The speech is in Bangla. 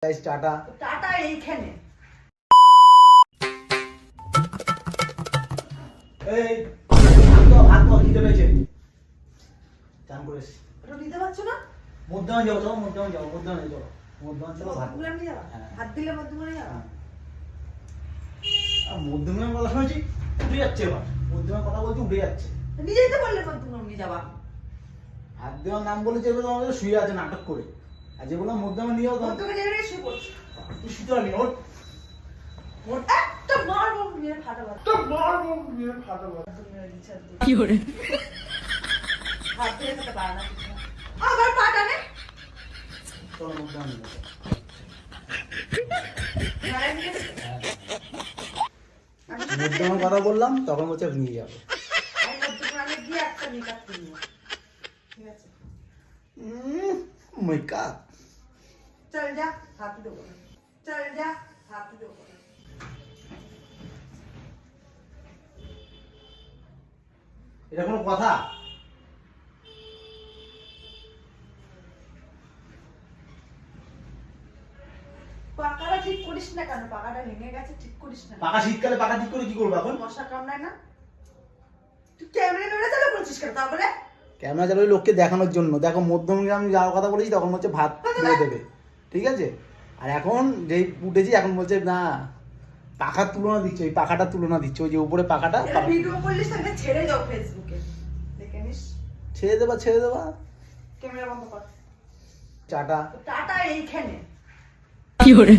গাইস টাটা টাটা এইখানে। এই ভাত তো খেতে পেয়েছে চান করিস ওটা নিতে পারছো না? মধ্যমে যাও তো মধ্যমে যাও চলো ভাত মধ্যমগ্রাম নিয়ে যাবা? হ্যাঁ। হাত দিলে মধ্যমগ্রামে যাবা? মধ্যমে কথা শুনেছি উঠে যাচ্ছে এবার মধ্যমে কথা বলছি উঠে যাচ্ছে নিজেই তো বললে মধ্যমগ্রাম নিয়ে যাবা। হাত দেওয়ার নাম বলেছে এবার আমাদের শুয়ে আছে নাটক করে আর যেগুলো মধ্যমে নিয়েও তো মধ্যমগ্রামে যাবে এসে পড়ছি। তুই শুতে পারবি ওর ওর একটা মারবো মেরে ফাটাবো। কি করে হাত দিয়ে খেতে পারে না। আবার পাটা নে। চলো মধ্যমে নিয়ে যাও। নারায়ণ দিয়ে মধ্যমে কথা বললাম তখন বলছে নিয়ে যাবে আমি মধ্যমগ্রামে গিয়ে একটা মেকআপ কিনবো। ঠিক আছে? মেকআপ চল যা হাত দেবো। চল যা হাত দেবো। এটা কোনো কথা পাকাটা ঠিক করিস না কেন? পাকাটা ভেঙে গেছে, ঠিক করিস না। পাকা শীতকালে পাকা ঠিক করে কি করবো এখন মশা কামড়ায় না? তুই ক্যামেরা চালু করছিস কেন তারপরে? ক্যামেরা চালু লোককে দেখানোর জন্য দেখো মধ্যমগ্রাম যাওয়ার কথা বলেছি তখন বলছে ভাত দিয়ে দেবে ঠিক আছে আর এখন যেই উঠেছি এখন বলছে না পাখার তুলনা দিচ্ছে ওই পাখাটার তুলনা দিচ্ছে ওই যে উপরে পাখাটা এটা ভিডিও করলিস তাহলে ছেড়ে দাও ফেসবুকে। দেখে নিস। ছেড়ে দেবা ক্যামেরা বন্ধ কর। টাটা টাটা এইখানে। কি করে